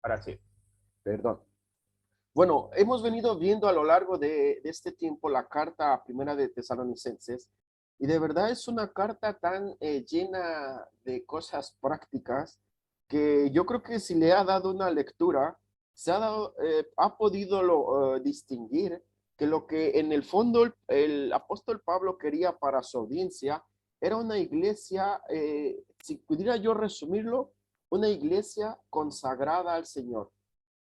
Ahora sí, perdón. Bueno, hemos venido viendo a lo largo de este tiempo la carta a Primera de Tesalonicenses y de verdad es una carta tan llena de cosas prácticas que yo creo que si le ha dado una lectura, ha podido distinguir que lo que en el fondo el apóstol Pablo quería para su audiencia era una iglesia, si pudiera yo resumirlo, una iglesia consagrada al Señor.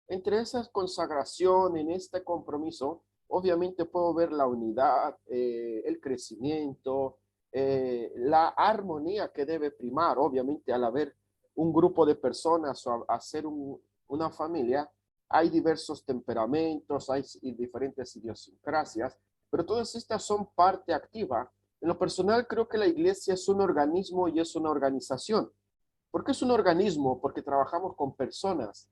Entre esas consagración, en este compromiso, obviamente puedo ver la unidad, el crecimiento, la armonía que debe primar, obviamente al haber un grupo de personas o hacer una familia, hay diversos temperamentos, hay diferentes idiosincrasias, pero todas estas son parte activa. En lo personal creo que la iglesia es un organismo y es una organización. ¿Por qué es un organismo? Porque trabajamos con personas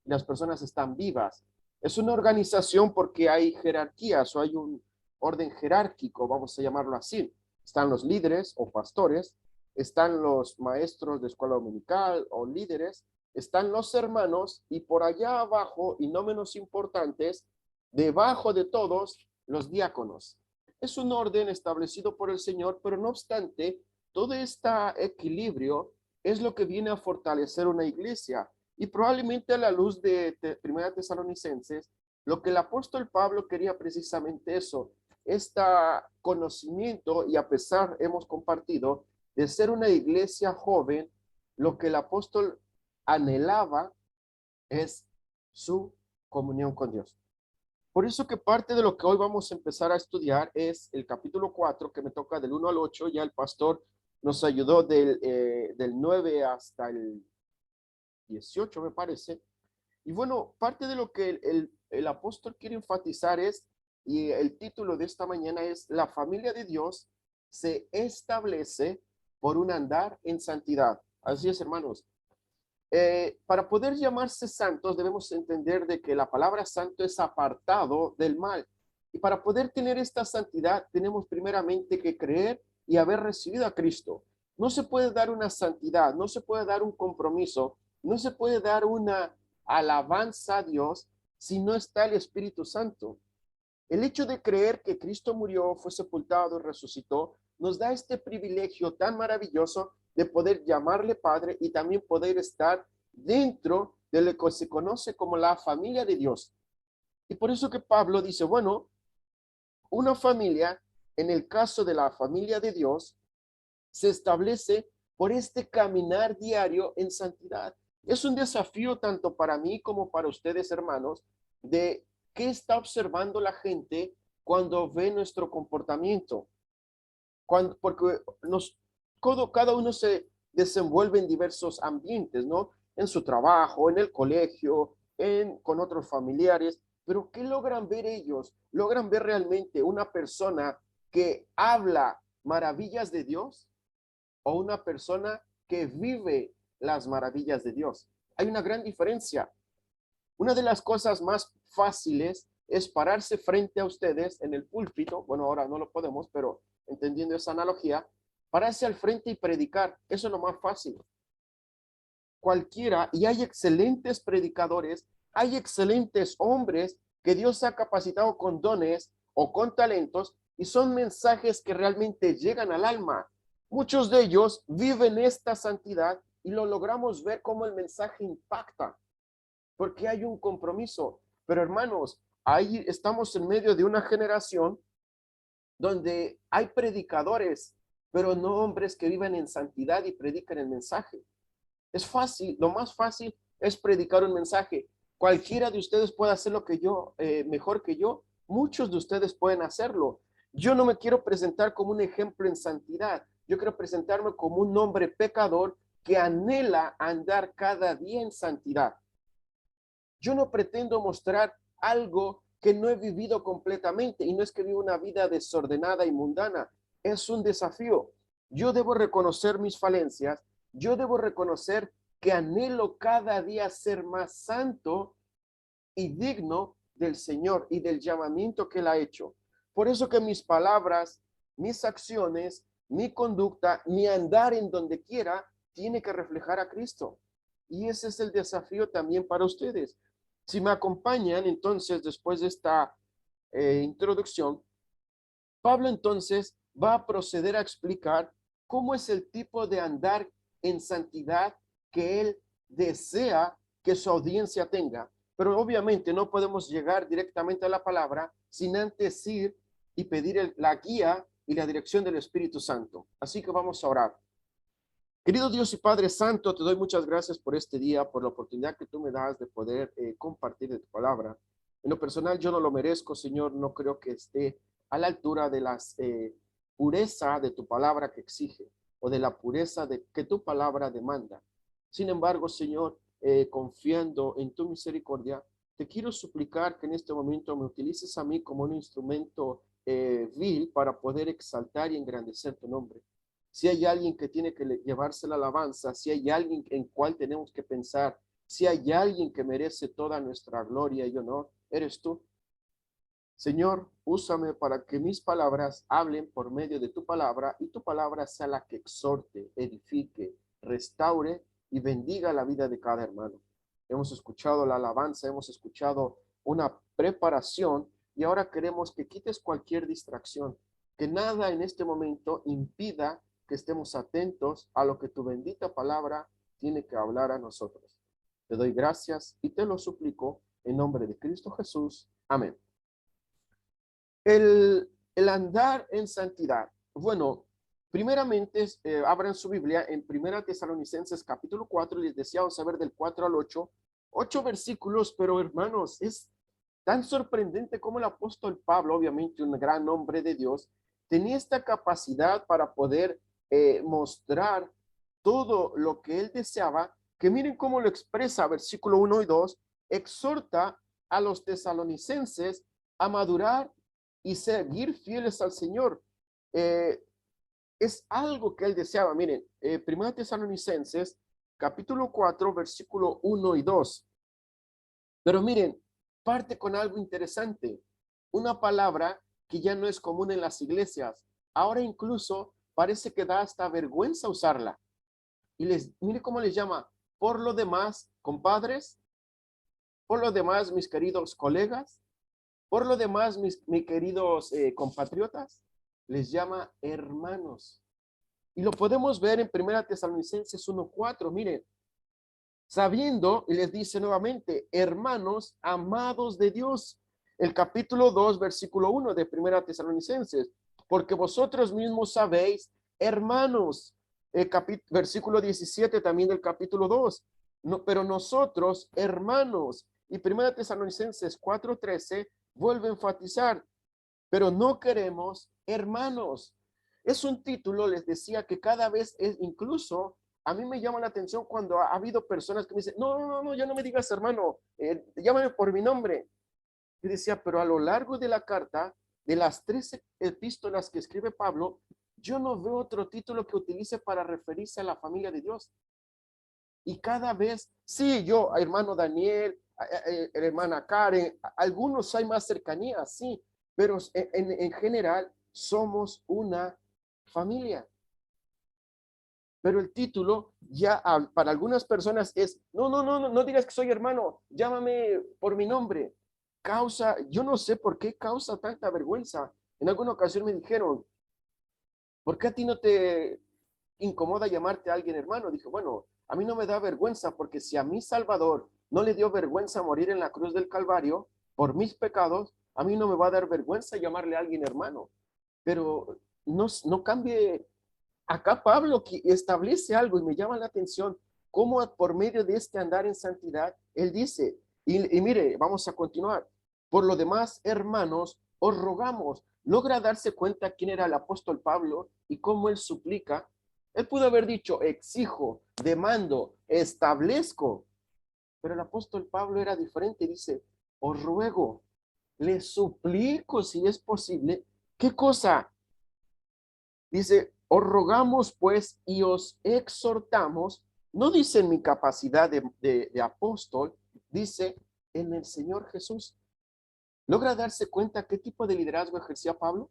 y las personas están vivas. Es una organización porque hay jerarquías o hay un orden jerárquico, vamos a llamarlo así. Están los líderes o pastores, están los maestros de escuela dominical o líderes, están los hermanos y por allá abajo, y no menos importantes, debajo de todos, los diáconos. Es un orden establecido por el Señor, pero no obstante, todo este equilibrio es lo que viene a fortalecer una iglesia. Y probablemente a la luz de Primera Tesalonicenses, lo que el apóstol Pablo quería precisamente eso, este conocimiento, y a pesar hemos compartido de ser una iglesia joven, lo que el apóstol anhelaba es su comunión con Dios. Por eso que parte de lo que hoy vamos a empezar a estudiar es el capítulo 4 que me toca del 1 al 8. Ya el pastor nos ayudó del 9 hasta el 18 me parece. Y bueno, parte de lo que el apóstol quiere enfatizar es, y el título de esta mañana es, la familia de Dios se establece por un andar en santidad. Así es, hermanos. Para poder llamarse santos debemos entender de que la palabra santo es apartado del mal. Y para poder tener esta santidad tenemos primeramente que creer y haber recibido a Cristo. No se puede dar una santidad, no se puede dar un compromiso, no se puede dar una alabanza a Dios si no está el Espíritu Santo. El hecho de creer que Cristo murió, fue sepultado y resucitó, nos da este privilegio tan maravilloso de poder llamarle Padre y también poder estar dentro de lo que se conoce como la familia de Dios. Y por eso que Pablo dice, bueno, una familia, en el caso de la familia de Dios, se establece por este caminar diario en santidad. Es un desafío tanto para mí como para ustedes, hermanos, de qué está observando la gente cuando ve nuestro comportamiento. Porque cada uno se desenvuelve en diversos ambientes, ¿no? En su trabajo, en el colegio, con otros familiares. Pero ¿qué logran ver ellos? ¿Logran ver realmente una persona que habla maravillas de Dios o una persona que vive las maravillas de Dios? Hay una gran diferencia. Una de las cosas más fáciles es pararse frente a ustedes en el púlpito. Bueno, ahora no lo podemos, pero entendiendo esa analogía, pararse al frente y predicar. Eso es lo más fácil. Cualquiera, y hay excelentes predicadores, hay excelentes hombres que Dios ha capacitado con dones o con talentos y son mensajes que realmente llegan al alma. Muchos de ellos viven esta santidad y lo logramos ver cómo el mensaje impacta porque hay un compromiso. Pero hermanos, ahí estamos en medio de una generación donde hay predicadores, pero no hombres que viven en santidad y predican el mensaje. Es fácil, lo más fácil es predicar un mensaje. Cualquiera de ustedes puede hacer lo que yo, mejor que yo. Muchos de ustedes pueden hacerlo. Yo no me quiero presentar como un ejemplo en santidad. Yo quiero presentarme como un hombre pecador que anhela andar cada día en santidad. Yo no pretendo mostrar algo que no he vivido completamente y no es que vivo una vida desordenada y mundana. Es un desafío. Yo debo reconocer mis falencias. Yo debo reconocer que anhelo cada día ser más santo y digno del Señor y del llamamiento que Él ha hecho. Por eso que mis palabras, mis acciones, mi conducta, mi andar en donde quiera, tiene que reflejar a Cristo. Y ese es el desafío también para ustedes. Si me acompañan, entonces, después de esta introducción, Pablo entonces va a proceder a explicar cómo es el tipo de andar en santidad que él desea que su audiencia tenga. Pero obviamente no podemos llegar directamente a la palabra sin antes ir y pedir la guía y la dirección del Espíritu Santo. Así que vamos a orar. Querido Dios y Padre Santo, te doy muchas gracias por este día, por la oportunidad que tú me das de poder compartir de tu palabra. En lo personal, yo no lo merezco, Señor, no creo que esté a la altura de la pureza de tu palabra que exige o de la pureza de que tu palabra demanda. Sin embargo, Señor, confiando en tu misericordia, te quiero suplicar que en este momento me utilices a mí como un instrumento vil para poder exaltar y engrandecer tu nombre. Si hay alguien que tiene que llevarse la alabanza, si hay alguien en cual tenemos que pensar, si hay alguien que merece toda nuestra gloria y honor, eres tú. Señor, úsame para que mis palabras hablen por medio de tu palabra y tu palabra sea la que exhorte, edifique, restaure y bendiga la vida de cada hermano. Hemos escuchado la alabanza, hemos escuchado una preparación y ahora queremos que quites cualquier distracción, que nada en este momento impida que estemos atentos a lo que tu bendita palabra tiene que hablar a nosotros. Te doy gracias y te lo suplico en nombre de Cristo Jesús. Amén. El andar en santidad. Bueno, primeramente, abran su Biblia en Primera Tesalonicenses capítulo 4, les decía, vamos a ver del 4 al 8 versículos, pero hermanos, es tan sorprendente como el apóstol Pablo, obviamente un gran hombre de Dios, tenía esta capacidad para poder mostrar todo lo que él deseaba, que miren cómo lo expresa, versículo 1 y 2, exhorta a los tesalonicenses a madurar y seguir fieles al Señor. Eh, es algo que él deseaba. Miren, Primera Tesalonicenses, capítulo 4, versículo 1 y 2. Pero miren, parte con algo interesante. Una palabra que ya no es común en las iglesias. Ahora incluso parece que da hasta vergüenza usarla. Y mire cómo les llama. Por lo demás, compadres, por lo demás, mis queridos colegas, por lo demás, mis queridos compatriotas, les llama hermanos. Y lo podemos ver en Primera Tesalonicenses 1:4. Miren, sabiendo, y les dice nuevamente, hermanos amados de Dios. El capítulo 2, versículo 1 de Primera Tesalonicenses. Porque vosotros mismos sabéis, hermanos, versículo 17 también del capítulo 2. No, pero nosotros, hermanos, y Primera Tesalonicenses 4:13 vuelve a enfatizar, pero no queremos hermanos. Es un título, les decía, que cada vez es, incluso a mí me llama la atención cuando ha habido personas que me dicen, no, ya no me digas hermano, llámame por mi nombre. Yo decía, pero a lo largo de la carta, de las 13 epístolas que escribe Pablo, yo no veo otro título que utilice para referirse a la familia de Dios. Y cada vez, sí, yo, hermano Daniel, hermana Karen, algunos hay más cercanía, sí, pero en general somos una familia. Pero el título ya para algunas personas es, no digas que soy hermano, llámame por mi nombre. Causa, yo no sé por qué causa tanta vergüenza. En alguna ocasión me dijeron, ¿por qué a ti no te incomoda llamarte a alguien hermano? Dije, bueno, a mí no me da vergüenza porque si a mi Salvador no le dio vergüenza morir en la cruz del Calvario por mis pecados, a mí no me va a dar vergüenza llamarle a alguien hermano. Pero no cambie. Acá Pablo establece algo y me llama la atención cómo por medio de este andar en santidad, él dice, y mire, vamos a continuar. Por lo demás, hermanos, os rogamos, logra darse cuenta quién era el apóstol Pablo y cómo él suplica. Él pudo haber dicho, exijo, demando, establezco, pero el apóstol Pablo era diferente, dice, os ruego, les suplico si es posible. ¿Qué cosa? Dice, os rogamos pues y os exhortamos, no dice en mi capacidad de apóstol, dice en el Señor Jesús. ¿Logra darse cuenta qué tipo de liderazgo ejercía Pablo?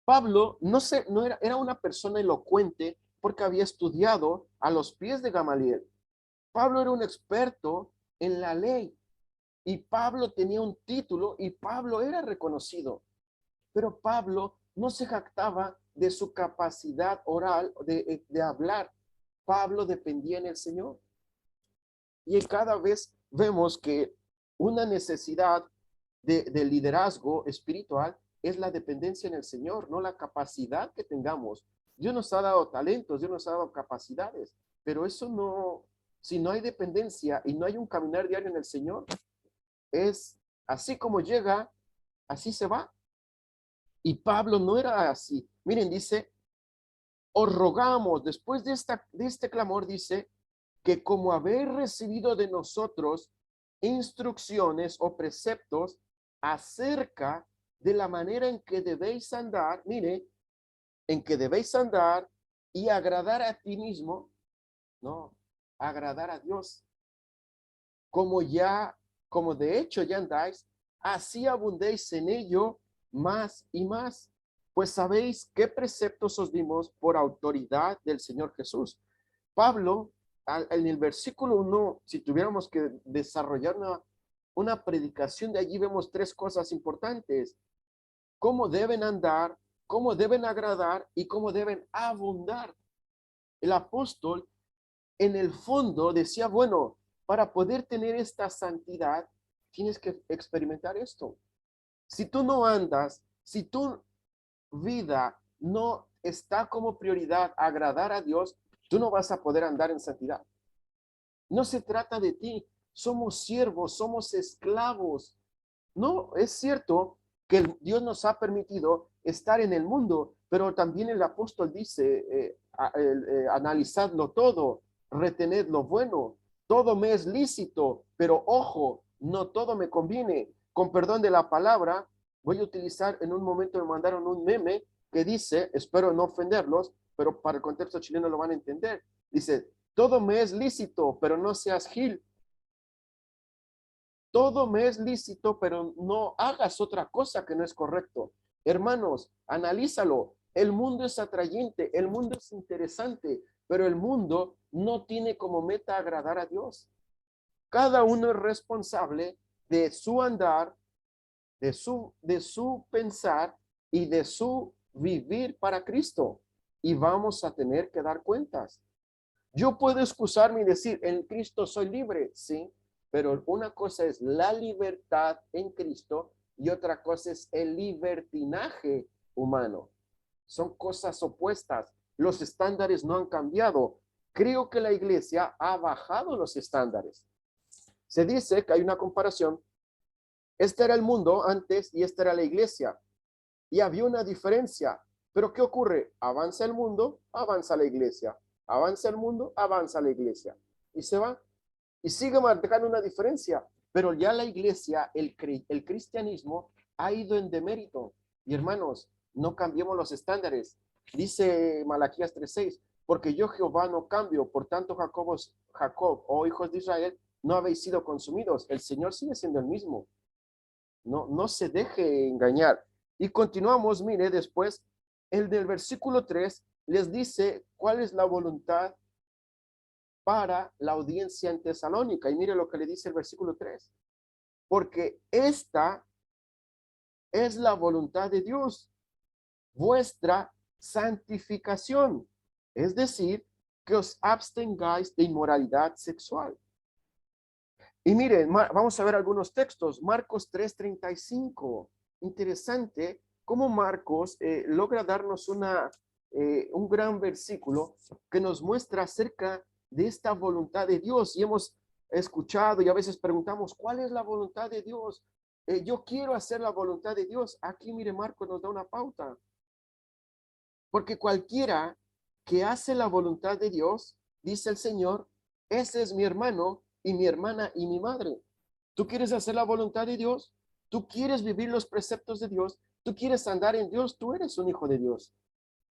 Pablo no era una persona elocuente porque había estudiado a los pies de Gamaliel. Pablo era un experto en la ley y Pablo tenía un título y Pablo era reconocido. Pero Pablo no se jactaba de su capacidad oral de hablar. Pablo dependía en el Señor. Y cada vez vemos que una necesidad de liderazgo espiritual es la dependencia en el Señor, no la capacidad que tengamos. Dios nos ha dado talentos, Dios nos ha dado capacidades, pero eso no, si no hay dependencia y no hay un caminar diario en el Señor, es así como llega, así se va. Y Pablo no era así. Miren, dice, os rogamos, después de este clamor, dice, que como habéis recibido de nosotros instrucciones o preceptos acerca de la manera en que debéis andar, mire, en que debéis andar y agradar a ti mismo, no, agradar a Dios, como ya, como de hecho ya andáis, así abundéis en ello más y más, pues sabéis qué preceptos os dimos por autoridad del Señor Jesús. Pablo, en el versículo 1, si tuviéramos que desarrollar una predicación, de allí vemos tres cosas importantes: cómo deben andar, cómo deben agradar y cómo deben abundar. El apóstol en el fondo decía, bueno, para poder tener esta santidad, tienes que experimentar esto. Si tú no andas, si tu vida no está como prioridad agradar a Dios, tú no vas a poder andar en santidad. No se trata de ti, somos siervos, somos esclavos. No, es cierto que Dios nos ha permitido estar en el mundo, pero también el apóstol dice, analizadlo todo, retened lo bueno, todo me es lícito, pero ojo, no todo me conviene. Con perdón de la palabra, voy a utilizar, en un momento me mandaron un meme que dice, espero no ofenderlos, pero para el contexto chileno lo van a entender. Dice, todo me es lícito, pero no seas gil. Todo me es lícito, pero no hagas otra cosa que no es correcto. Hermanos, analízalo. El mundo es atrayente, el mundo es interesante, pero el mundo no tiene como meta agradar a Dios. Cada uno es responsable de su andar, de su pensar y de su vivir para Cristo. Y vamos a tener que dar cuentas. Yo puedo excusarme y decir, en Cristo soy libre, sí, pero una cosa es la libertad en Cristo y otra cosa es el libertinaje humano. Son cosas opuestas. Los estándares no han cambiado. Creo que la iglesia ha bajado los estándares. Se dice que hay una comparación. Este era el mundo antes y esta era la iglesia. Y había una diferencia. Pero ¿qué ocurre? Avanza el mundo, avanza la iglesia. Avanza el mundo, avanza la iglesia. Y se va. Y sigue marcando una diferencia. Pero ya la iglesia, el cristianismo, ha ido en demérito. Y hermanos, no cambiemos los estándares. Dice Malaquías 3:6, porque yo Jehová no cambio, por tanto Jacob, oh hijos de Israel, no habéis sido consumidos. El Señor sigue siendo el mismo. No, no se deje engañar. Y continuamos, mire, después, el del versículo 3 les dice cuál es la voluntad para la audiencia en Tesalónica. Y mire lo que le dice el versículo 3. Porque esta es la voluntad de Dios, vuestra santificación. Es decir, que os abstengáis de inmoralidad sexual. Y miren, vamos a ver algunos textos. Marcos 3:35. Interesante cómo Marcos logra darnos un gran versículo que nos muestra acerca de esta voluntad de Dios. Y hemos escuchado y a veces preguntamos, ¿cuál es la voluntad de Dios? Yo quiero hacer la voluntad de Dios. Aquí, mire, Marcos nos da una pauta. Porque cualquiera que hace la voluntad de Dios, dice el Señor, ese es mi hermano y mi hermana y mi madre. ¿Tú quieres hacer la voluntad de Dios? ¿Tú quieres vivir los preceptos de Dios? ¿Tú quieres andar en Dios? Tú eres un hijo de Dios.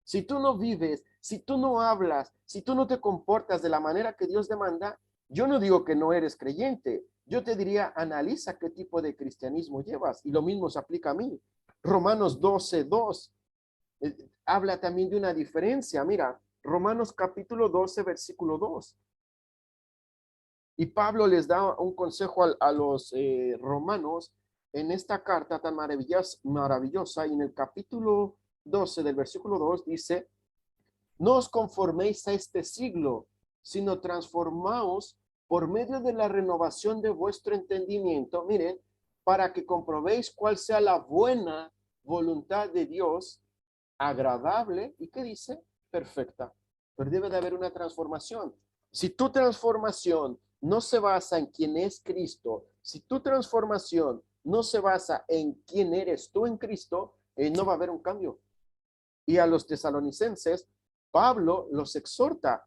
Si tú no vives, si tú no hablas, si tú no te comportas de la manera que Dios demanda, yo no digo que no eres creyente. Yo te diría, analiza qué tipo de cristianismo llevas. Y lo mismo se aplica a mí. Romanos 12:2 habla también de una diferencia. Mira, Romanos capítulo 12, versículo 2. Y Pablo les da un consejo a los romanos en esta carta tan maravillosa. Y en el capítulo 12 del versículo 2 dice, no os conforméis a este siglo, sino transformaos por medio de la renovación de vuestro entendimiento, miren, para que comprobéis cuál sea la buena voluntad de Dios, agradable y, ¿qué dice? Perfecta. Pero debe de haber una transformación. Si tu transformación no se basa en quién es Cristo, si tu transformación no se basa en quién eres tú en Cristo, no va a haber un cambio. Y a los tesalonicenses, Pablo los exhorta.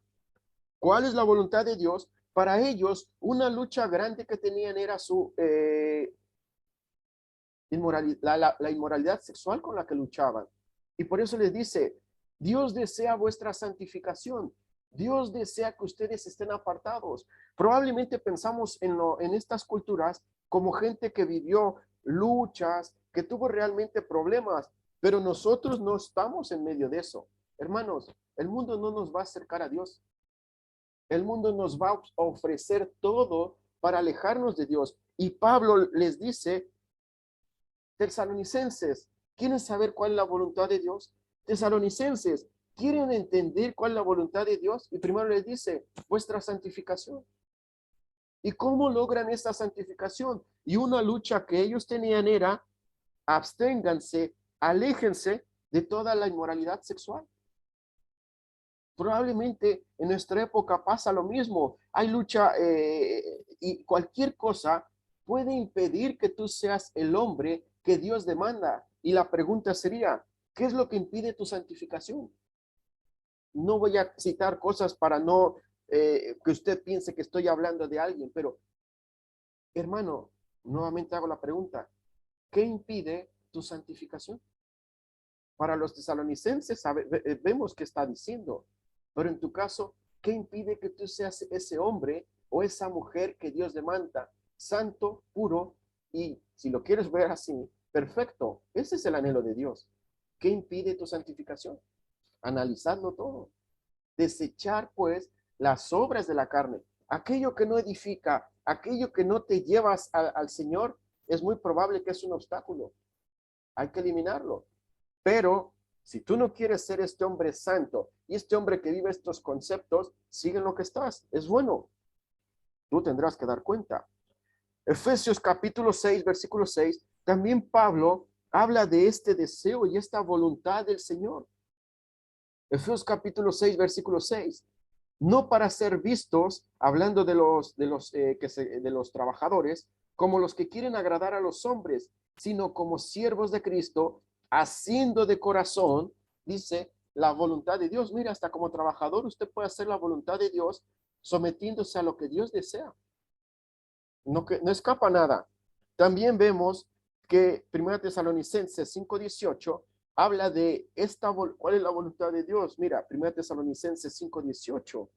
¿Cuál es la voluntad de Dios? Para ellos, una lucha grande que tenían era su inmoralidad, la inmoralidad sexual con la que luchaban. Y por eso les dice, Dios desea vuestra santificación. Dios desea que ustedes estén apartados. Probablemente pensamos en estas culturas como gente que vivió luchas, que tuvo realmente problemas, pero nosotros no estamos en medio de eso. Hermanos, el mundo no nos va a acercar a Dios. El mundo nos va a ofrecer todo para alejarnos de Dios. Y Pablo les dice, tesalonicenses, ¿quieren saber cuál es la voluntad de Dios? Tesalonicenses, ¿quieren entender cuál es la voluntad de Dios? Y primero les dice, vuestra santificación. ¿Y cómo logran esta santificación? Y una lucha que ellos tenían era, absténganse, aléjense de toda la inmoralidad sexual. Probablemente en nuestra época pasa lo mismo. Hay lucha y cualquier cosa puede impedir que tú seas el hombre que Dios demanda. Y la pregunta sería, ¿qué es lo que impide tu santificación? No voy a citar cosas para no que usted piense que estoy hablando de alguien, pero hermano, nuevamente hago la pregunta, ¿qué impide tu santificación? Para los tesalonicenses vemos que está diciendo, pero en tu caso, ¿qué impide que tú seas ese hombre o esa mujer que Dios demanda, santo, puro y, si lo quieres ver así, perfecto? Ese es el anhelo de Dios. ¿Qué impide tu santificación? Analizarlo todo. Desechar, pues, las obras de la carne. Aquello que no edifica, aquello que no te llevas al Señor, es muy probable que es un obstáculo. Hay que eliminarlo. Pero si tú no quieres ser este hombre santo y este hombre que vive estos conceptos, sigue en lo que estás. Es bueno. Tú tendrás que dar cuenta. Efesios capítulo 6, versículo 6, también Pablo habla de este deseo y esta voluntad del Señor. Efesios capítulo 6, versículo 6. No para ser vistos, hablando de los trabajadores, como los que quieren agradar a los hombres, sino como siervos de Cristo, haciendo de corazón, dice, la voluntad de Dios. Mira, hasta como trabajador usted puede hacer la voluntad de Dios sometiéndose a lo que Dios desea. No escapa nada. También vemos que 1 Tesalonicenses 5:18 habla de cuál es la voluntad de Dios. Mira, 1 Tesalonicenses 5:18.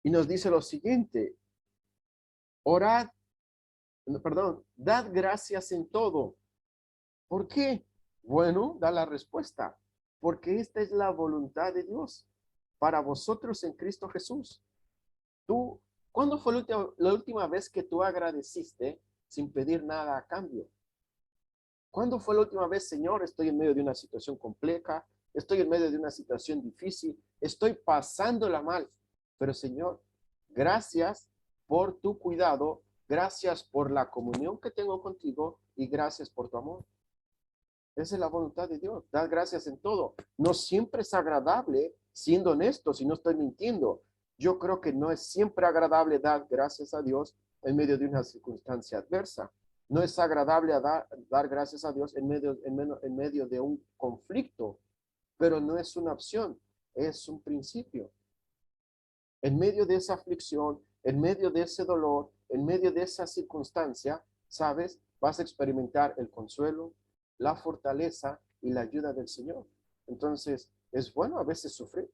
Y nos dice lo siguiente, orad, perdón, dad gracias en todo. ¿Por qué? Bueno, da la respuesta, porque esta es la voluntad de Dios para vosotros en Cristo Jesús. Tú, ¿cuándo fue la última vez que tú agradeciste sin pedir nada a cambio? ¿Cuándo fue la última vez, Señor, estoy en medio de una situación compleja, estoy en medio de una situación difícil, estoy pasándola mal, pero Señor, gracias por tu cuidado, gracias por la comunión que tengo contigo y gracias por tu amor? Esa es la voluntad de Dios, dar gracias en todo. No siempre es agradable, siendo honesto, si no estoy mintiendo. Yo creo que no es siempre agradable dar gracias a Dios en medio de una circunstancia adversa. No es agradable dar gracias a Dios en medio de un conflicto, pero no es una opción, es un principio. En medio de esa aflicción, en medio de ese dolor, en medio de esa circunstancia, ¿sabes? Vas a experimentar el consuelo, la fortaleza y la ayuda del Señor. Entonces, es bueno a veces sufrir.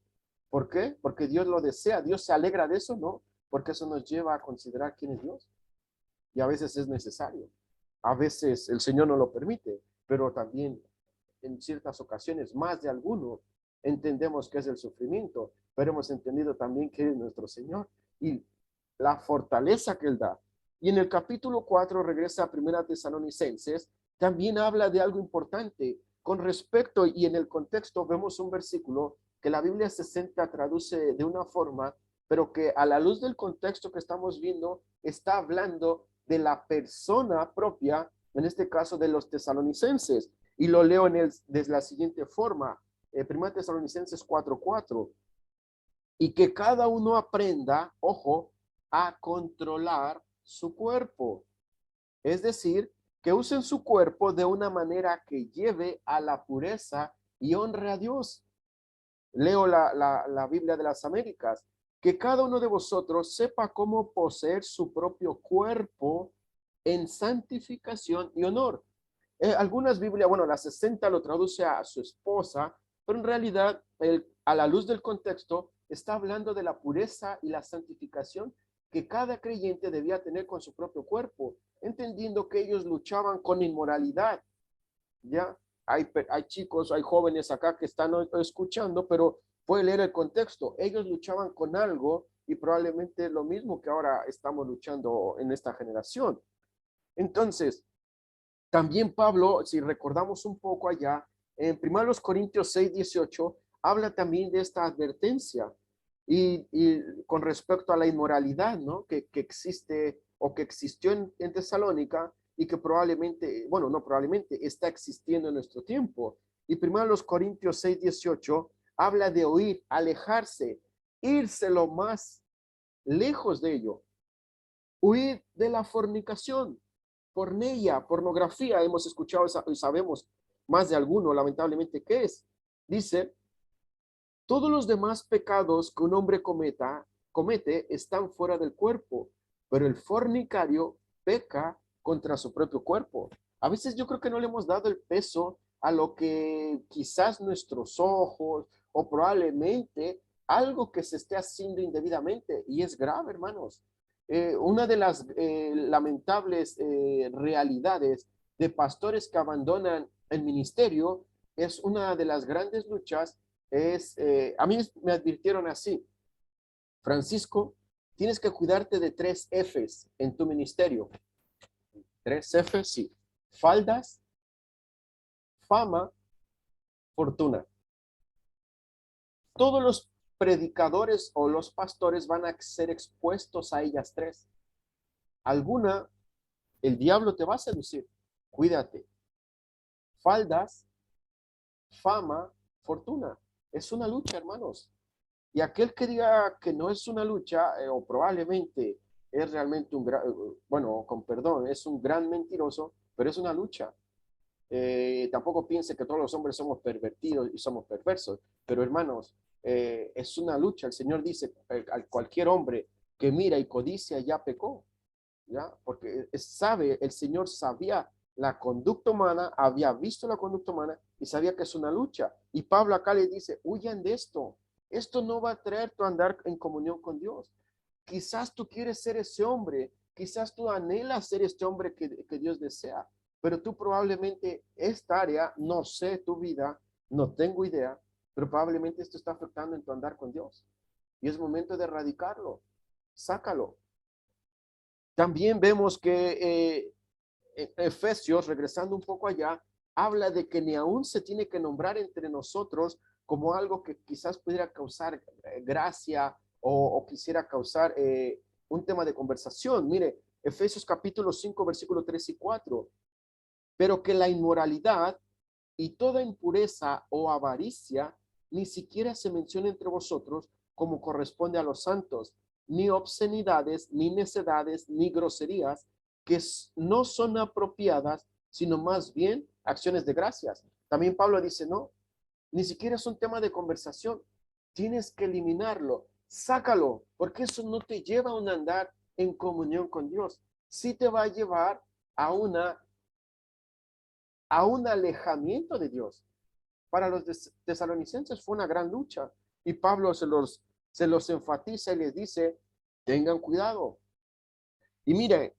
¿Por qué? Porque Dios lo desea. Dios se alegra de eso, ¿no? Porque eso nos lleva a considerar quién es Dios. Y a veces es necesario. A veces el Señor no lo permite, pero también en ciertas ocasiones, más de alguno, entendemos que es el sufrimiento. pero hemos entendido también que es nuestro Señor y la fortaleza que Él da. Y en el capítulo 4 regresa a Primera Tesalonicenses, también habla de algo importante con respecto, y en el contexto vemos un versículo que la Biblia 60 traduce de una forma, pero que a la luz del contexto que estamos viendo, está hablando de la persona propia, en este caso de los tesalonicenses. Y lo leo desde la siguiente forma, 1 Tesalonicenses 4:4, y que cada uno aprenda, ojo, a controlar su cuerpo. Es decir, que usen su cuerpo de una manera que lleve a la pureza y honre a Dios. Leo la Biblia de las Américas. Que cada uno de vosotros sepa cómo poseer su propio cuerpo en santificación y honor. Algunas Biblias, bueno, la 60 lo traduce a su esposa, pero en realidad, a la luz del contexto, está hablando de la pureza y la santificación que cada creyente debía tener con su propio cuerpo, entendiendo que ellos luchaban con inmoralidad. Ya hay chicos, hay jóvenes acá que están escuchando, pero puede leer el contexto. Ellos luchaban con algo y probablemente lo mismo que ahora estamos luchando en esta generación. Entonces, también Pablo, si recordamos un poco allá, en 1 Corintios 6:18, habla también de esta advertencia y con respecto a la inmoralidad, ¿no? Que existe o que existió en Tesalónica y que probablemente, bueno, no probablemente, está existiendo en nuestro tiempo. Y 1 Corintios 6:18 habla de huir, alejarse, irse lo más lejos de ello, huir de la fornicación, pornea, pornografía, hemos escuchado y sabemos más de alguno, lamentablemente, qué es. Dice, todos los demás pecados que un hombre comete están fuera del cuerpo, pero el fornicario peca contra su propio cuerpo. A veces yo creo que no le hemos dado el peso a lo que quizás nuestros ojos o probablemente algo que se esté haciendo indebidamente, y es grave, hermanos. Una de las lamentables realidades de pastores que abandonan el ministerio es una de las grandes luchas. A mí me advirtieron así: Francisco, tienes que cuidarte de 3 Fs en tu ministerio. 3 Fs, sí. Faldas, fama, fortuna. Todos los predicadores o los pastores van a ser expuestos a ellas 3. Alguna, el diablo te va a seducir. Cuídate. Faldas, fama, fortuna. Es una lucha, hermanos. Y aquel que diga que no es una lucha, o probablemente es realmente bueno, con perdón, es un gran mentiroso, pero es una lucha. Tampoco piense que todos los hombres somos pervertidos y somos perversos, pero hermanos, es una lucha. El Señor dice, a cualquier hombre que mira y codicia ya pecó, ¿ya? Porque el Señor sabía la conducta humana, había visto la conducta humana y sabía que es una lucha. Y Pablo acá le dice, huyan de esto. Esto no va a traer tu andar en comunión con Dios. Quizás tú quieres ser ese hombre, quizás tú anhelas ser este hombre que Dios desea, pero tú probablemente esta área, no sé tu vida, no tengo idea, pero probablemente esto está afectando en tu andar con Dios. Y es momento de erradicarlo. Sácalo. También vemos que Efesios, regresando un poco allá, habla de que ni aún se tiene que nombrar entre nosotros como algo que quizás pudiera causar gracia o quisiera causar un tema de conversación. Mire, Efesios capítulo 5, versículo 3 y 4. Pero que la inmoralidad y toda impureza o avaricia ni siquiera se menciona entre vosotros como corresponde a los santos, ni obscenidades, ni necedades, ni groserías, que no son apropiadas, sino más bien acciones de gracias. También Pablo dice, no, ni siquiera es un tema de conversación. Tienes que eliminarlo, sácalo, porque eso no te lleva a un andar en comunión con Dios. Sí te va a llevar a un alejamiento de Dios. Para los tesalonicenses fue una gran lucha y Pablo se los enfatiza y les dice, tengan cuidado. Y mire,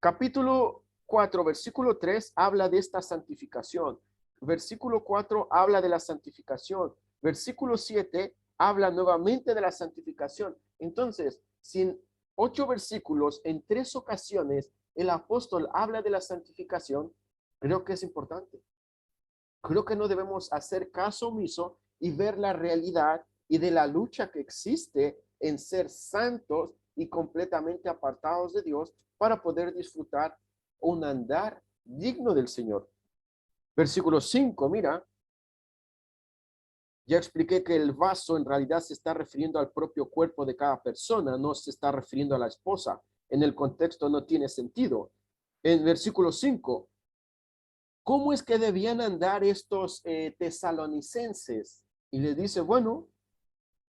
capítulo 4, versículo 3 habla de esta santificación. Versículo 4 habla de la santificación. Versículo 7 habla nuevamente de la santificación. Entonces, si en 8 versículos, en 3 ocasiones, el apóstol habla de la santificación, creo que es importante. Creo que no debemos hacer caso omiso y ver la realidad y de la lucha que existe en ser santos y completamente apartados de Dios para poder disfrutar un andar digno del Señor. Versículo 5, mira, ya expliqué que el vaso en realidad se está refiriendo al propio cuerpo de cada persona, no se está refiriendo a la esposa. En el contexto no tiene sentido. En versículo 5, ¿cómo es que debían andar estos tesalonicenses? Y le dice, bueno,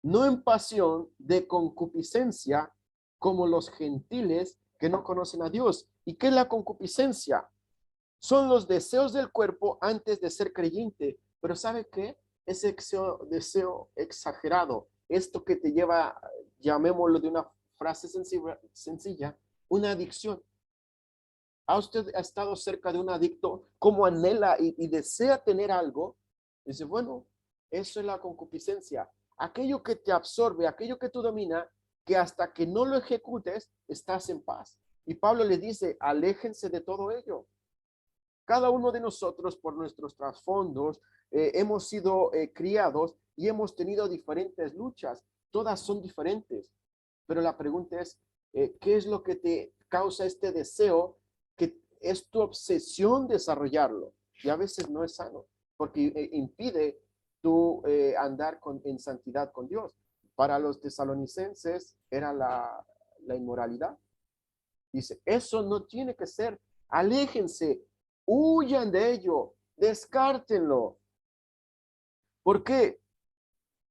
no en pasión de concupiscencia como los gentiles que no conocen a Dios. ¿Y qué es la concupiscencia? Son los deseos del cuerpo antes de ser creyente. Pero ¿sabe qué? Ese deseo exagerado, esto que te lleva, llamémoslo de una frase sencilla, una adicción. ¿Ha usted estado cerca de un adicto? ¿Cómo anhela y desea tener algo? Dice, bueno, eso es la concupiscencia. Aquello que te absorbe, aquello que tú domina, que hasta que no lo ejecutes, estás en paz. Y Pablo le dice, aléjense de todo ello. Cada uno de nosotros, por nuestros trasfondos, hemos sido criados y hemos tenido diferentes luchas. Todas son diferentes. Pero la pregunta es, ¿qué es lo que te causa este deseo que es tu obsesión desarrollarlo? Y a veces no es sano, porque impide tu andar en santidad con Dios. Para los tesalonicenses era la inmoralidad. Dice, eso no tiene que ser. Aléjense, huyan de ello, descártenlo. ¿Por qué?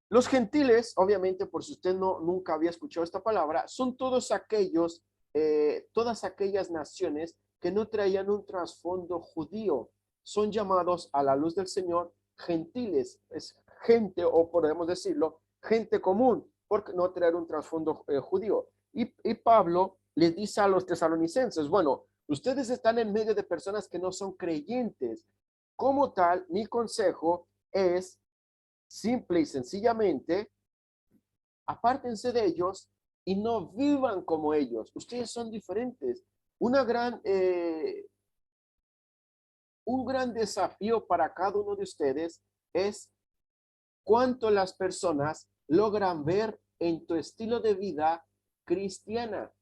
Los gentiles, obviamente, por si usted nunca había escuchado esta palabra, son todos aquellos, todas aquellas naciones que no traían un trasfondo judío. Son llamados a la luz del Señor gentiles. Es gente, o podemos decirlo, gente común, por no traer un trasfondo judío. Y Pablo les dice a los tesalonicenses, bueno, ustedes están en medio de personas que no son creyentes. Como tal, mi consejo es simple y sencillamente, apártense de ellos y no vivan como ellos. Ustedes son diferentes. Una gran, un gran desafío para cada uno de ustedes es cuánto las personas logran ver en tu estilo de vida cristiana.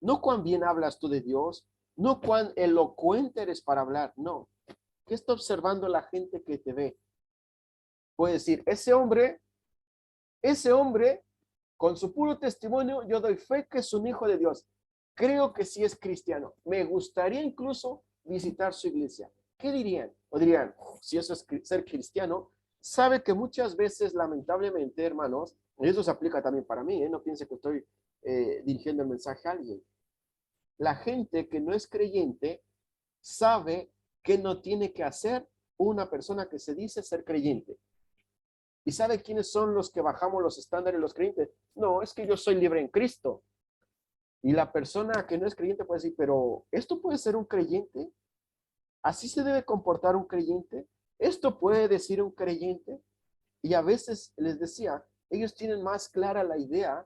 No cuán bien hablas tú de Dios, no cuán elocuente eres para hablar, no. ¿Qué está observando la gente que te ve? Puede decir, ese hombre, con su puro testimonio, yo doy fe que es un hijo de Dios. Creo que sí es cristiano. Me gustaría incluso visitar su iglesia. ¿Qué dirían? O dirían, si eso es ser cristiano, sabe que muchas veces, lamentablemente, hermanos, y eso se aplica también para mí, no piense que estoy dirigiendo el mensaje a alguien. La gente que no es creyente sabe que no tiene que hacer una persona que se dice ser creyente. ¿Y sabe quiénes son los que bajamos los estándares, los creyentes? No, es que yo soy libre en Cristo. Y la persona que no es creyente puede decir, pero ¿esto puede ser un creyente? ¿Así se debe comportar un creyente? ¿Esto puede decir un creyente? Y a veces les decía, ellos tienen más clara la idea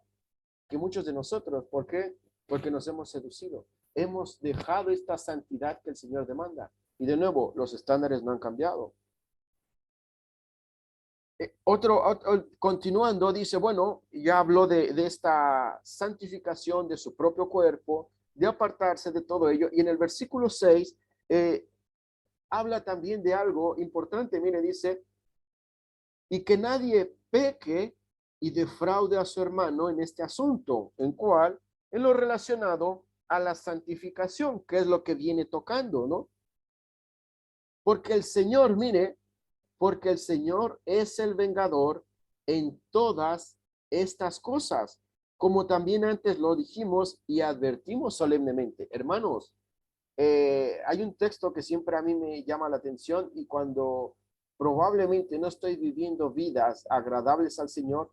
que muchos de nosotros. ¿Por qué? Porque nos hemos seducido. Hemos dejado esta santidad que el Señor demanda. Y de nuevo, los estándares no han cambiado. Continuando, dice, bueno, ya habló de esta santificación de su propio cuerpo, de apartarse de todo ello. Y en el versículo 6, habla también de algo importante. Mire, dice, y que nadie peque y defraude a su hermano en este asunto, en cual, en lo relacionado a la santificación, que es lo que viene tocando, ¿no? Porque el Señor, mire, porque el Señor es el vengador en todas estas cosas, como también antes lo dijimos y advertimos solemnemente. Hermanos, hay un texto que siempre a mí me llama la atención y cuando probablemente no estoy viviendo vidas agradables al Señor,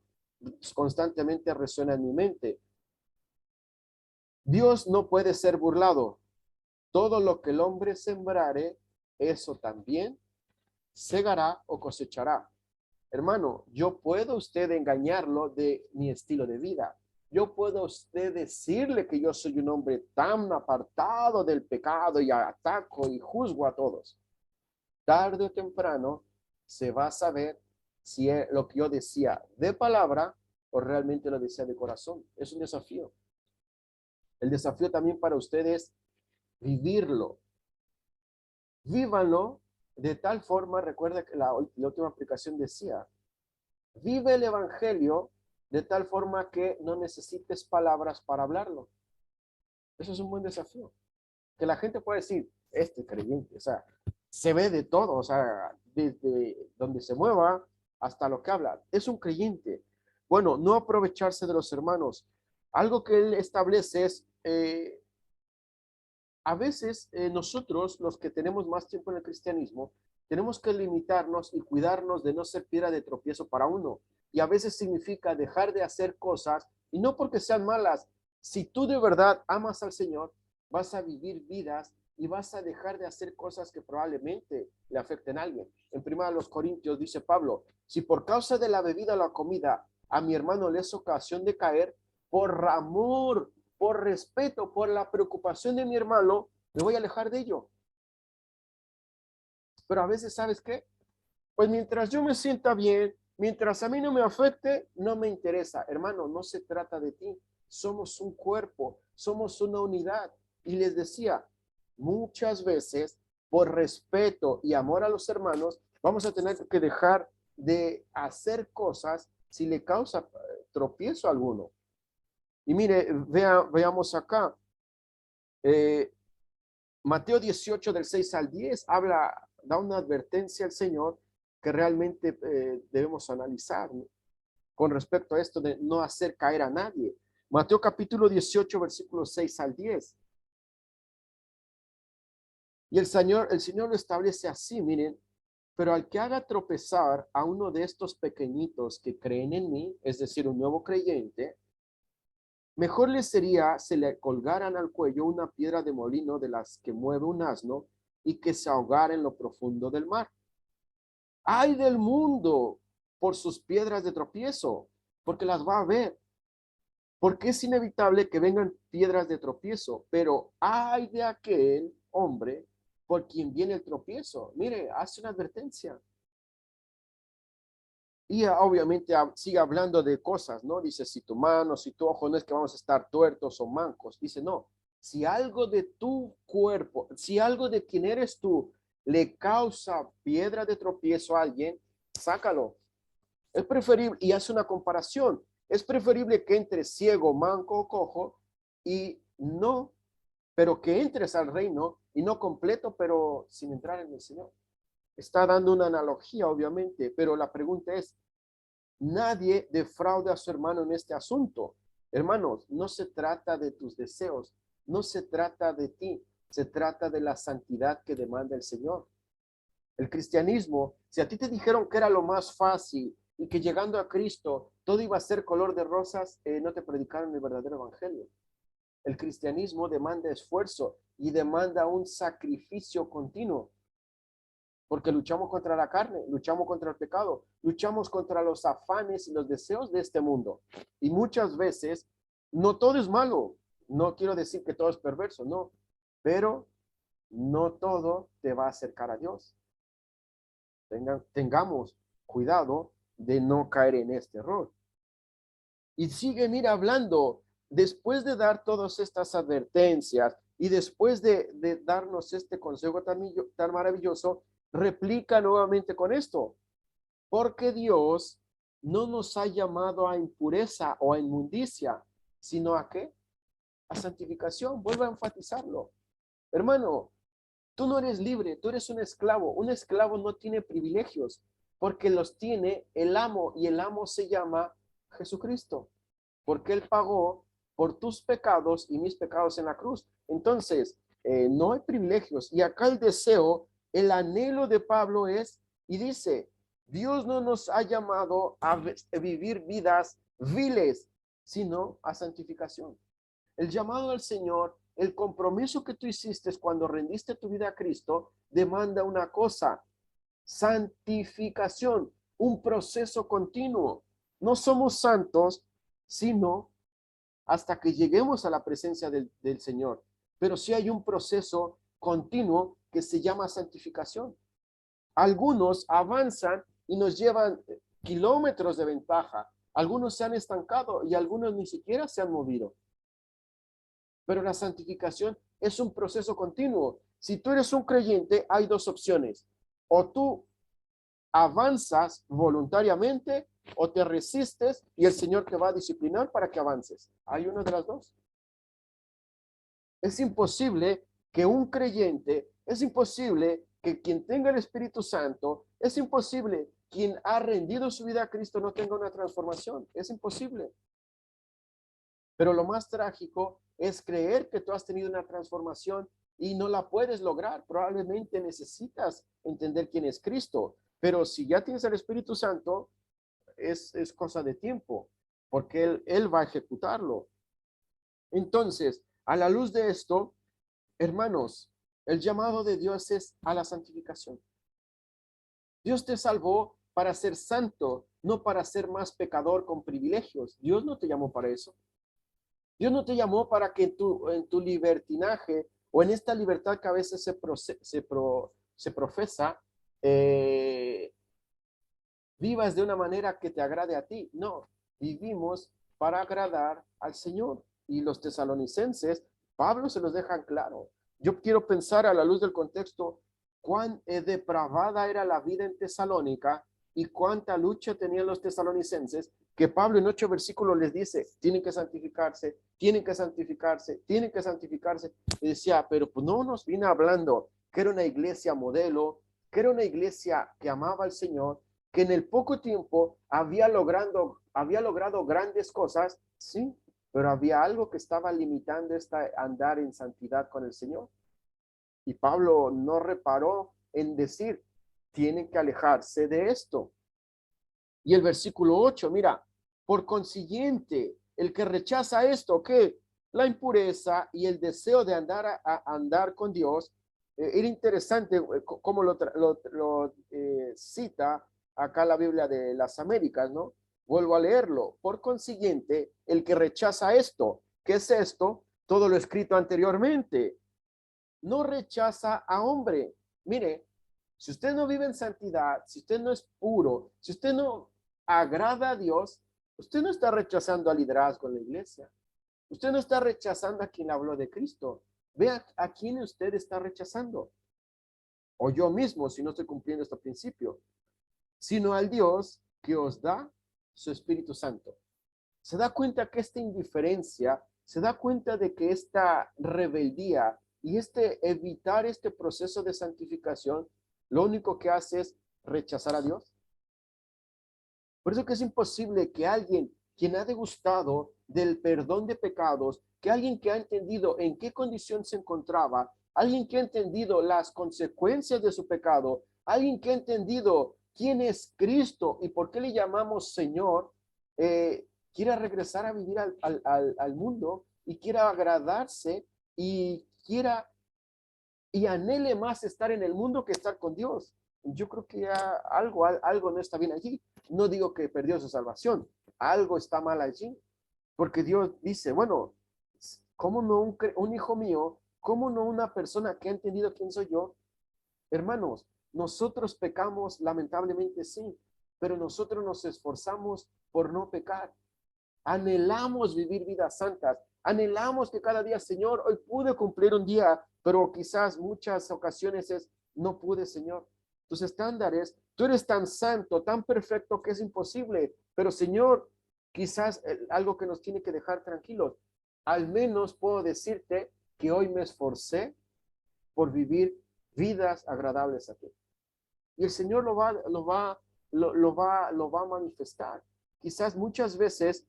constantemente resuena en mi mente. Dios no puede ser burlado. Todo lo que el hombre sembrare, eso también segará o cosechará. Hermano, yo puedo usted engañarlo de mi estilo de vida. Yo puedo usted decirle que yo soy un hombre tan apartado del pecado y ataco y juzgo a todos. Tarde o temprano se va a saber si es lo que yo decía de palabra o realmente lo decía de corazón. Es un desafío. El desafío también para ustedes vivirlo. Vívanlo de tal forma, recuerda que la última aplicación decía, vive el evangelio de tal forma que no necesites palabras para hablarlo. Eso es un buen desafío. Que la gente pueda decir, este creyente, o sea, se ve de todo, o sea, desde donde se mueva hasta lo que habla. Es un creyente. Bueno, no aprovecharse de los hermanos. Algo que él establece es, a veces nosotros, los que tenemos más tiempo en el cristianismo, tenemos que limitarnos y cuidarnos de no ser piedra de tropiezo para uno. Y a veces significa dejar de hacer cosas, y no porque sean malas. Si tú de verdad amas al Señor, vas a vivir vidas y vas a dejar de hacer cosas que probablemente le afecten a alguien. En 1 Corintios dice Pablo, si por causa de la bebida o la comida a mi hermano le es ocasión de caer, por amor, por respeto, por la preocupación de mi hermano, me voy a alejar de ello. Pero a veces, ¿sabes qué? Pues mientras yo me sienta bien, mientras a mí no me afecte, no me interesa. Hermano, no se trata de ti. Somos un cuerpo, somos una unidad. Y les decía, muchas veces, por respeto y amor a los hermanos, vamos a tener que dejar de hacer cosas si le causa tropiezo a alguno. Y mire, veamos acá. Eh, Mateo 18 del 6 al 10 da una advertencia al Señor que realmente debemos analizar, ¿no? Con respecto a esto de no hacer caer a nadie. Mateo capítulo 18, versículos 6 al 10. Y el Señor lo establece así, miren, pero al que haga tropezar a uno de estos pequeñitos que creen en mí, es decir, un nuevo creyente, mejor les sería se le colgaran al cuello una piedra de molino de las que mueve un asno y que se ahogara en lo profundo del mar. Ay del mundo por sus piedras de tropiezo, porque las va a ver, porque es inevitable que vengan piedras de tropiezo, pero ay de aquel hombre por quien viene el tropiezo. Mire, hace una advertencia. Y obviamente sigue hablando de cosas, ¿no? Dice, si tu mano, si tu ojo, no es que vamos a estar tuertos o mancos. Dice, no, si algo de tu cuerpo, si algo de quien eres tú le causa piedra de tropiezo a alguien, sácalo. Es preferible, y hace una comparación, es preferible que entres ciego, manco o cojo y no, pero que entres al reino y no completo, pero sin entrar en el Señor. Está dando una analogía, obviamente, pero la pregunta es, nadie defrauda a su hermano en este asunto. Hermanos, no se trata de tus deseos, no se trata de ti, se trata de la santidad que demanda el Señor. El cristianismo, si a ti te dijeron que era lo más fácil y que llegando a Cristo todo iba a ser color de rosas, no te predicaron el verdadero evangelio. El cristianismo demanda esfuerzo y demanda un sacrificio continuo, porque luchamos contra la carne, luchamos contra el pecado, luchamos contra los afanes y los deseos de este mundo. Y muchas veces, no todo es malo, no quiero decir que todo es perverso, no, pero no todo te va a acercar a Dios. Tengamos cuidado de no caer en este error. Y sigue, mira, hablando, después de dar todas estas advertencias y después de darnos este consejo tan maravilloso, replica nuevamente con esto, porque Dios no nos ha llamado a impureza o a inmundicia, sino a ¿qué? A santificación. Vuelvo a enfatizarlo. Hermano, tú no eres libre, tú eres un esclavo. Un esclavo no tiene privilegios porque los tiene el amo y el amo se llama Jesucristo, porque él pagó por tus pecados y mis pecados en la cruz. Entonces, no hay privilegios. Y acá el deseo, el anhelo de Pablo es, y dice, Dios no nos ha llamado a vivir vidas viles, sino a santificación. El llamado al Señor, el compromiso que tú hiciste cuando rendiste tu vida a Cristo, demanda una cosa, santificación. un proceso continuo. No somos santos, sino hasta que lleguemos a la presencia del Señor. Pero sí hay un proceso continuo que se llama santificación. Algunos avanzan y nos llevan kilómetros de ventaja. Algunos se han estancado y algunos ni siquiera se han movido. Pero la santificación es un proceso continuo. Si tú eres un creyente, hay dos opciones. O tú avanzas voluntariamente o te resistes y el Señor te va a disciplinar para que avances. Hay una de las dos. Es imposible que un creyente, es imposible que quien tenga el Espíritu Santo, es imposible quien ha rendido su vida a Cristo no tenga una transformación. Es imposible. Pero lo más trágico es creer que tú has tenido una transformación y no la puedes lograr. Probablemente necesitas entender quién es Cristo. Pero si ya tienes el Espíritu Santo, es cosa de tiempo, porque él va a ejecutarlo. Entonces, a la luz de esto, hermanos, el llamado de Dios es a la santificación. Dios te salvó para ser santo, no para ser más pecador con privilegios. Dios no te llamó para eso. Dios no te llamó para que en tu libertinaje o en esta libertad que a veces se profesa, vivas de una manera que te agrade a ti. No, vivimos para agradar al Señor. Y los tesalonicenses, Pablo se los deja claro. Yo quiero pensar a la luz del contexto cuán depravada era la vida en Tesalónica y cuánta lucha tenían los tesalonicenses, que Pablo en 8 versículos les dice, tienen que santificarse, tienen que santificarse, tienen que santificarse. Y decía, pero pues no nos viene hablando que era una iglesia modelo, que era una iglesia que amaba al Señor, que en el poco tiempo había logrado grandes cosas, sí, pero había algo que estaba limitando esta andar en santidad con el Señor. Y Pablo no reparó en decir, tienen que alejarse de esto. Y el versículo 8, mira, por consiguiente, el que rechaza esto, que la impureza y el deseo de a andar con Dios, era interesante cómo lo cita acá la Biblia de las Américas, ¿no? Vuelvo a leerlo. Por consiguiente, el que rechaza esto, ¿qué es esto? Todo lo escrito anteriormente. No rechaza a hombre. Mire, si usted no vive en santidad, si usted no es puro, si usted no agrada a Dios, usted no está rechazando al liderazgo en la iglesia. Usted no está rechazando a quien habló de Cristo. Vea a quién usted está rechazando. O yo mismo, si no estoy cumpliendo este principio, sino al Dios que os da su Espíritu Santo. Se da cuenta que esta indiferencia, se da cuenta de que esta rebeldía y evitar este proceso de santificación, lo único que hace es rechazar a Dios. Por eso que es imposible que alguien quien ha degustado del perdón de pecados, que alguien que ha entendido en qué condición se encontraba, alguien que ha entendido las consecuencias de su pecado, alguien que ha entendido quién es Cristo y por qué le llamamos Señor, quiera regresar a vivir al mundo y quiera agradarse y anhele más estar en el mundo que estar con Dios. Yo creo que ya algo no está bien allí. No digo que perdió su salvación, algo está mal allí, porque Dios dice, bueno, ¿cómo no un hijo mío? ¿Cómo no una persona que ha entendido quién soy yo? Hermanos, nosotros pecamos lamentablemente sí, pero nosotros nos esforzamos por no pecar. Anhelamos vivir vidas santas. Anhelamos que cada día, Señor, hoy pude cumplir un día, pero quizás muchas ocasiones no pude, Señor. Tus estándares, tú eres tan santo, tan perfecto que es imposible. Pero, Señor, quizás algo que nos tiene que dejar tranquilos. Al menos puedo decirte que hoy me esforcé por vivir vidas agradables a ti. Y el Señor lo va a manifestar. Quizás muchas veces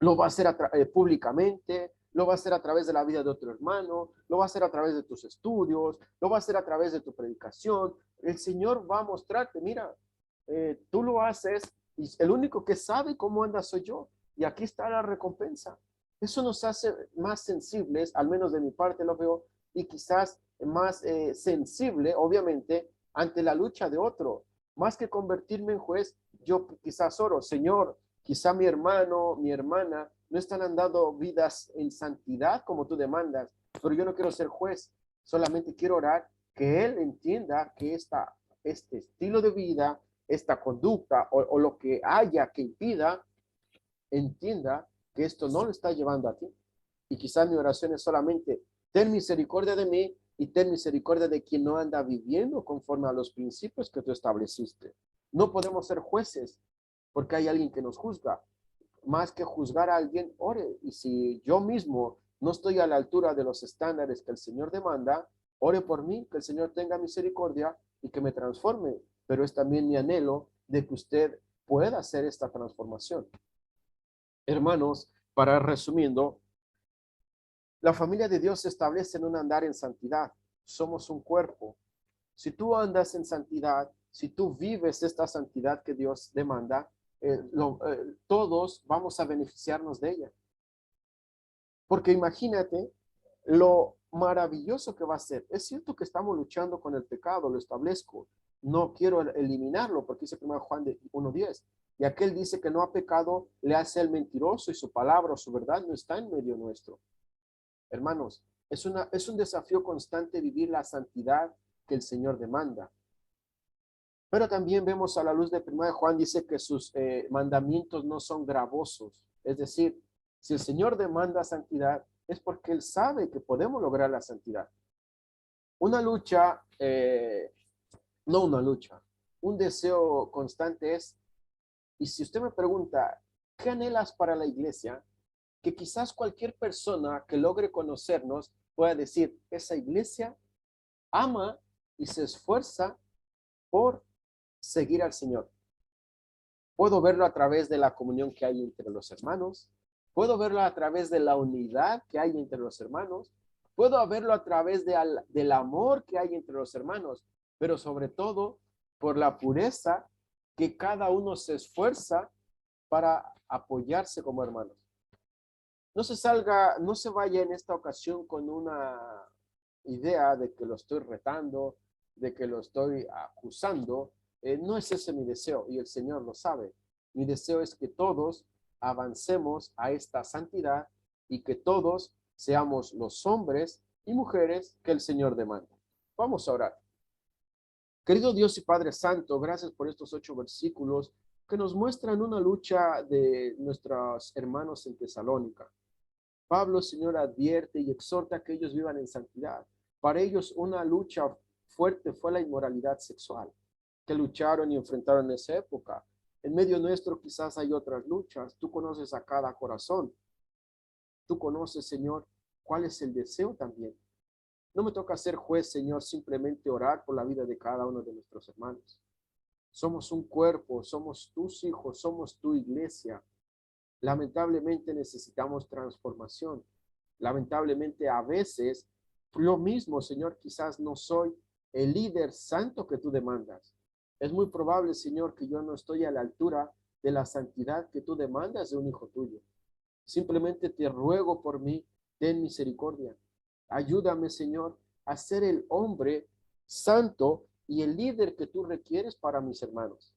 lo va a hacer públicamente, lo va a hacer a través de la vida de otro hermano, lo va a hacer a través de tus estudios, lo va a hacer a través de tu predicación. El Señor va a mostrarte, mira, tú lo haces y el único que sabe cómo andas soy yo. Y aquí está la recompensa. Eso nos hace más sensibles, al menos de mi parte lo veo, y quizás más sensible, obviamente, ante la lucha de otro. Más que convertirme en juez, yo quizás oro, Señor, quizá mi hermano, mi hermana no están andando vidas en santidad como tú demandas, pero yo no quiero ser juez, solamente quiero orar que él entienda que este estilo de vida, esta conducta o lo que haya que impida, entienda que esto no lo está llevando a ti. Y quizás mi oración es solamente, ten misericordia de mí y ten misericordia de quien no anda viviendo conforme a los principios que tú estableciste. No podemos ser jueces porque hay alguien que nos juzga. Más que juzgar a alguien, ore. Y si yo mismo no estoy a la altura de los estándares que el Señor demanda, ore por mí, que el Señor tenga misericordia y que me transforme. Pero es también mi anhelo de que usted pueda hacer esta transformación. Hermanos, para resumiendo, la familia de Dios se establece en un andar en santidad. Somos un cuerpo. Si tú andas en santidad, si tú vives esta santidad que Dios demanda, todos vamos a beneficiarnos de ella. Porque imagínate lo maravilloso que va a ser. Es cierto que estamos luchando con el pecado, lo establezco. No quiero eliminarlo, porque dice 1 Juan 1:10. Y aquel dice que no ha pecado, le hace el mentiroso y su palabra o su verdad no está en medio nuestro. Hermanos, es un desafío constante vivir la santidad que el Señor demanda. Pero también vemos a la luz de 1 Juan, dice que sus mandamientos no son gravosos. Es decir, si el Señor demanda santidad, es porque Él sabe que podemos lograr la santidad. Una lucha, no una lucha, un deseo constante es, y si usted me pregunta, ¿qué anhelas para la iglesia? Que quizás cualquier persona que logre conocernos pueda decir, esa iglesia ama y se esfuerza por seguir al Señor. Puedo verlo a través de la comunión que hay entre los hermanos. Puedo verlo a través de la unidad que hay entre los hermanos. Puedo verlo a través del amor que hay entre los hermanos, pero sobre todo por la pureza que cada uno se esfuerza para apoyarse como hermanos. No se vaya en esta ocasión con una idea de que lo estoy retando, de que lo estoy acusando. No es ese mi deseo y el Señor lo sabe. Mi deseo es que todos avancemos a esta santidad y que todos seamos los hombres y mujeres que el Señor demanda. Vamos a orar. Querido Dios y Padre Santo, gracias por estos 8 versículos que nos muestran una lucha de nuestros hermanos en Tesalónica. Pablo, Señor, advierte y exhorta a que ellos vivan en santidad. Para ellos una lucha fuerte fue la inmoralidad sexual, que lucharon y enfrentaron en esa época. En medio nuestro quizás hay otras luchas. Tú conoces a cada corazón. Tú conoces, Señor, cuál es el deseo también. No me toca ser juez, Señor, simplemente orar por la vida de cada uno de nuestros hermanos. Somos un cuerpo, somos tus hijos, somos tu iglesia. Lamentablemente necesitamos transformación. Lamentablemente a veces yo mismo, Señor, quizás no soy el líder santo que tú demandas. Es muy probable, Señor, que yo no estoy a la altura de la santidad que tú demandas de un hijo tuyo. Simplemente te ruego por mí, ten misericordia. Ayúdame, Señor, a ser el hombre santo y el líder que tú requieres para mis hermanos.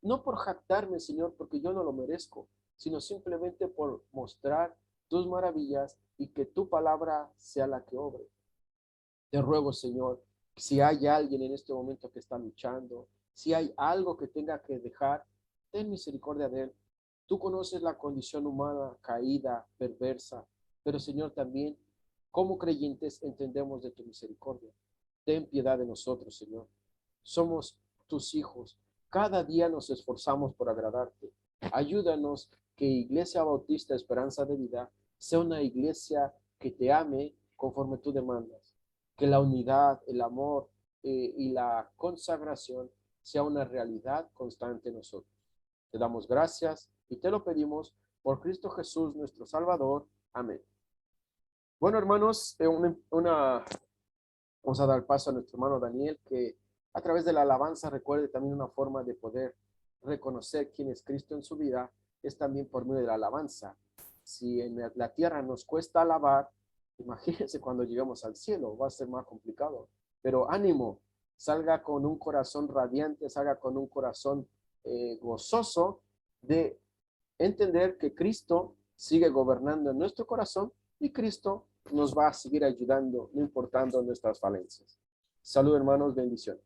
No por jactarme, Señor, porque yo no lo merezco, sino simplemente por mostrar tus maravillas y que tu palabra sea la que obre. Te ruego, Señor, si hay alguien en este momento que está luchando, si hay algo que tenga que dejar, ten misericordia de él. Tú conoces la condición humana caída, perversa, pero Señor también, como creyentes, entendemos de tu misericordia. Ten piedad de nosotros, Señor. Somos tus hijos. Cada día nos esforzamos por agradarte. Ayúdanos que Iglesia Bautista Esperanza de Vida sea una iglesia que te ame conforme tú demandas. Que la unidad, el amor y la consagración sea una realidad constante en nosotros. Te damos gracias y te lo pedimos por Cristo Jesús, nuestro Salvador. Amén. Bueno, hermanos, vamos a dar paso a nuestro hermano Daniel, que a través de la alabanza recuerde también una forma de poder reconocer quién es Cristo en su vida, es también por medio de la alabanza. Si en la tierra nos cuesta alabar, imagínense cuando lleguemos al cielo, va a ser más complicado. Pero ánimo, salga con un corazón radiante, salga con un corazón gozoso de entender que Cristo sigue gobernando en nuestro corazón y Cristo nos va a seguir ayudando, no importando nuestras falencias. Salud, hermanos, bendiciones.